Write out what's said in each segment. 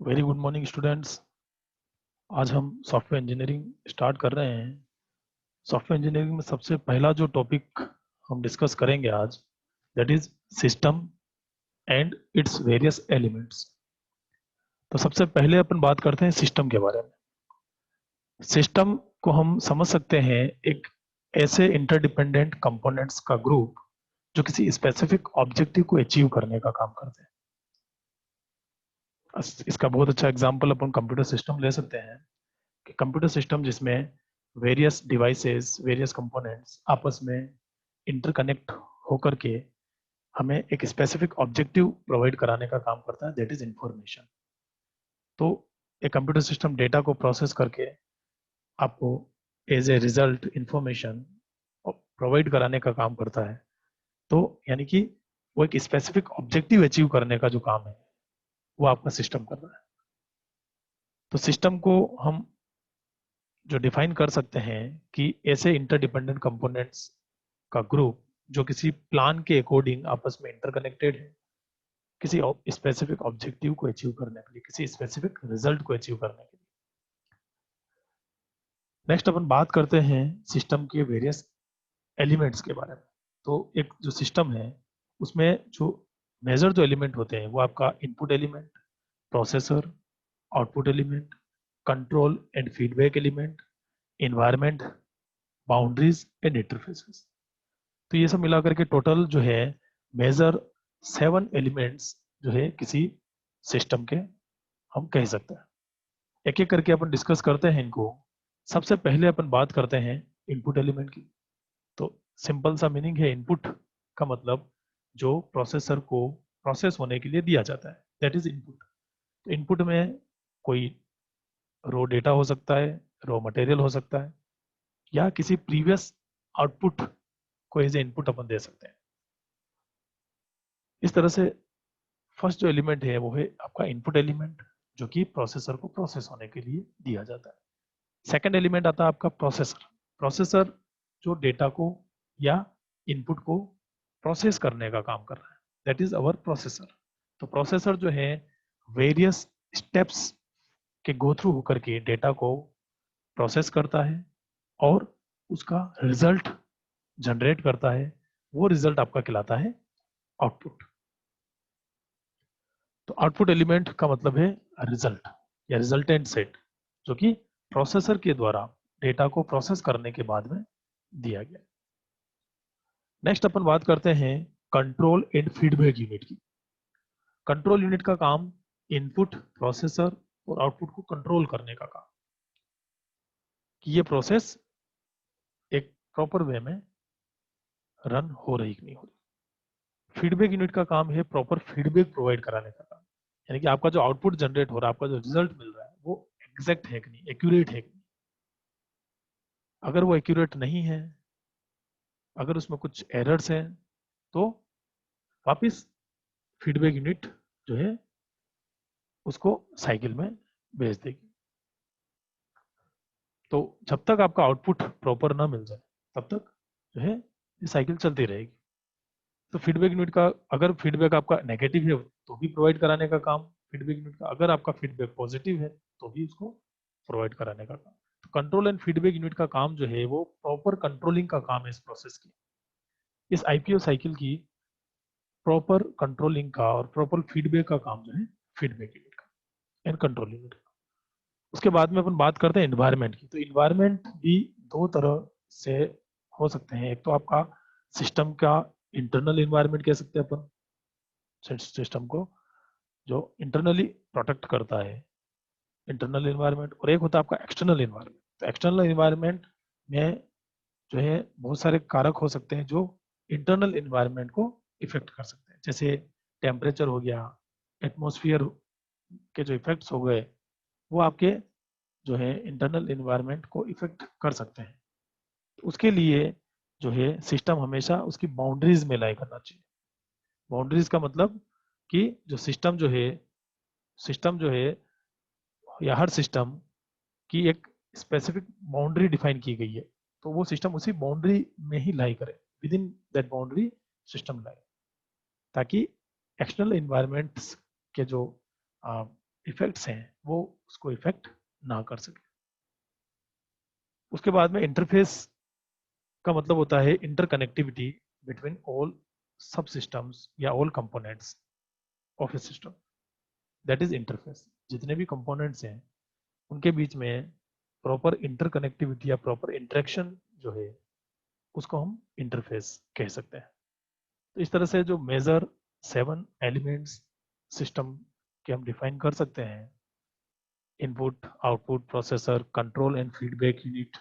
Very good morning students. आज हम software engineering start कर रहे हैं। सॉफ्टवेयर इंजीनियरिंग में सबसे पहला जो टॉपिक हम डिस्कस करेंगे आज, that is system and its various elements. तो सबसे पहले अपन बात करते हैं सिस्टम के बारे में। सिस्टम को हम समझ सकते हैं एक ऐसे इंटरडिपेंडेंट कंपोनेंट्स का ग्रुप जो किसी स्पेसिफिक ऑब्जेक्टिव को अचीव करने का काम करते हैं। इसका बहुत अच्छा एग्जांपल अपन कंप्यूटर सिस्टम ले सकते हैं कि कंप्यूटर सिस्टम जिसमें वेरियस डिवाइसेस, वेरियस कंपोनेंट्स आपस में इंटरकनेक्ट होकर के हमें एक स्पेसिफिक ऑब्जेक्टिव प्रोवाइड कराने का काम करता है, दैट इज इंफॉर्मेशन। तो एक कंप्यूटर सिस्टम डेटा को प्रोसेस करके आपको as a result information provide कराने का काम करता है। तो यानी कि वो एक स्पेसिफिक ऑब्जेक्टिव अचीव करने का जो काम है वो आपका सिस्टम कर रहा है। तो सिस्टम को हम जो डिफाइन कर सकते हैं कि ऐसे इंटरडिपेंडेंट कंपोनेंट्स का ग्रुप जो किसी प्लान के अकॉर्डिंग आपस में इंटरकनेक्टेड है, किसी स्पेसिफिक ऑब्जेक्टिव को अचीव करने के लिए, किसी स्पेसिफिक रिजल्ट को अचीव करने के लिए। नेक्स्ट अपन बात करते हैं सिस्टम के वेरियस एलिमेंट्स के बारे में। तो एक जो सिस्टम है उसमें जो मेजर जो एलिमेंट होते हैं वो आपका input element, processor, output element, control and feedback element, environment, boundaries and interfaces. तो ये सब मिलाकर के टोटल जो है मेजर 7 एलिमेंट्स जो है किसी सिस्टम के हम कह सकते हैं। एक एक करके अपन डिस्कस करते हैं इनको। सबसे पहले अपन बात करते हैं इनपुट एलिमेंट की। तो सिंपल सा मीनिंग है इनपुट का मतलब जो प्रोसेसर को प्रोसेस होने के लिए दिया जाता है, दैट इज इनपुट। तो इनपुट में कोई रो डेटा हो सकता है, रो मटेरियल हो सकता है, या किसी प्रीवियस आउटपुट को एज ए इनपुट अपन दे सकते हैं। इस तरह से फर्स्ट जो एलिमेंट है वो है आपका इनपुट एलिमेंट जो कि प्रोसेसर को प्रोसेस होने के लिए दिया जाता है। सेकंड एलिमेंट आता है आपका प्रोसेसर। प्रोसेसर जो डेटा को या इनपुट को प्रोसेस करने का काम कर रहा है, दैट इज अवर प्रोसेसर। तो प्रोसेसर जो है वेरियस स्टेप्स के गो थ्रू होकर के डेटा को प्रोसेस करता है और उसका रिजल्ट जनरेट करता है। वो रिजल्ट आपका कहलाता है आउटपुट। तो आउटपुट एलिमेंट का मतलब है रिजल्ट या रिजल्टेंट सेट जो कि प्रोसेसर के द्वारा डेटा को प्रोसेस करने के बाद में दिया गया। नेक्स्ट अपन बात करते हैं कंट्रोल एंड फीडबैक यूनिट की। कंट्रोल यूनिट का काम इनपुट, प्रोसेसर और आउटपुट को कंट्रोल करने का काम, कि ये प्रोसेस एक प्रॉपर वे में रन हो रही कि नहीं हो रही। फीडबैक यूनिट का काम है प्रॉपर फीडबैक प्रोवाइड कराने का काम, यानी कि आपका जो आउटपुट जनरेट हो रहा है, आपका जो रिजल्ट मिल रहा है वो एग्जैक्ट है कि नहीं, एक्यूरेट है कि नहीं। अगर वो एक्यूरेट नहीं है, अगर उसमें कुछ एरर्स हैं, तो वापस फीडबैक यूनिट जो है उसको साइकिल में भेज देगी। तो जब तक आपका आउटपुट प्रॉपर ना मिल जाए तब तक जो है ये साइकिल चलती रहेगी। तो फीडबैक यूनिट का अगर फीडबैक आपका नेगेटिव है तो भी प्रोवाइड कराने का काम फीडबैक यूनिट का, अगर आपका फीडबैक पॉजिटिव है तो भी उसको प्रोवाइड कराने का काम। तो कंट्रोल एंड फीडबैक यूनिट का काम जो है वो प्रॉपर कंट्रोलिंग का काम है इस प्रोसेस की। इस आईपीओ साइकिल की प्रॉपर कंट्रोलिंग का और प्रॉपर फीडबैक का काम जो है फीडबैक यूनिट का एंड कंट्रोल यूनिट का। उसके बाद में अपन बात करते हैं इन्वायरमेंट की। तो इन्वायरमेंट भी दो तरह से हो सकते हैं। एक तो आपका सिस्टम का इंटरनल इन्वायरमेंट कह सकते हैं अपन सिस्टम को, जो इंटरनली प्रोटेक्ट करता है इंटरनल इन्वायरमेंट, और एक होता है आपका एक्सटर्नल इन्वायरमेंट। तो एक्सटर्नल इन्वायरमेंट में जो है बहुत सारे कारक हो सकते हैं जो इंटरनल इन्वायरमेंट को इफेक्ट कर सकते हैं, जैसे टेम्परेचर हो गया, एटमॉस्फेयर के जो इफेक्ट्स हो गए वो आपके जो है इंटरनल इन्वायरमेंट को इफेक्ट कर सकते हैं। तो उसके लिए जो है सिस्टम हमेशा उसकी बाउंड्रीज में लाई करना चाहिए। बाउंड्रीज का मतलब कि जो सिस्टम जो है या हर सिस्टम की एक स्पेसिफिक बाउंड्री डिफाइन की गई है, तो वो सिस्टम उसी बाउंड्री में ही लाई करे, with in that boundary system लाए, ताकि एक्सटर्नल इन्वायरमेंट्स के जो इफेक्ट्स हैं वो उसको इफेक्ट ना कर सके। उसके बाद में इंटरफेस का मतलब होता है इंटरकनेक्टिविटी बिटवीन ऑल सब सिस्टम्स या all components of A system, that is interface. जितने भी कंपोनेंट्स हैं उनके बीच में प्रॉपर इंटरकनेक्टिविटी या प्रॉपर इंटरेक्शन जो है उसको हम इंटरफेस कह सकते हैं। तो इस तरह से जो मेजर 7 एलिमेंट्स सिस्टम के हम डिफाइन कर सकते हैं, input, output, processor, control and feedback unit,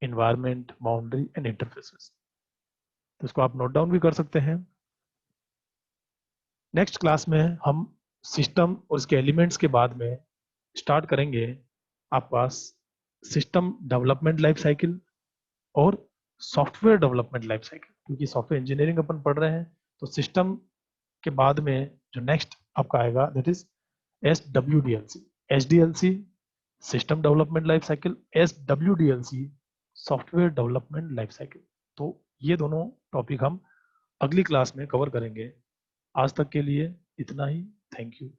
environment, boundary and interfaces. तो इसको आप नोट डाउन भी कर सकते हैं। नेक्स्ट क्लास में हम सिस्टम और इसके एलिमेंट्स के बाद में स्टार्ट करेंगे आप पास सिस्टम डेवलपमेंट लाइफ साइकिल और सॉफ्टवेयर डेवलपमेंट लाइफ साइकिल, क्योंकि सॉफ्टवेयर इंजीनियरिंग अपन पढ़ रहे हैं। तो सिस्टम के बाद में जो नेक्स्ट आपका आएगा that is SWDLC, SDLC system development life cycle, SWDLC software development life cycle. तो ये दोनों टॉपिक हम अगली क्लास में कवर करेंगे। आज तक के लिए इतना ही। Thank you.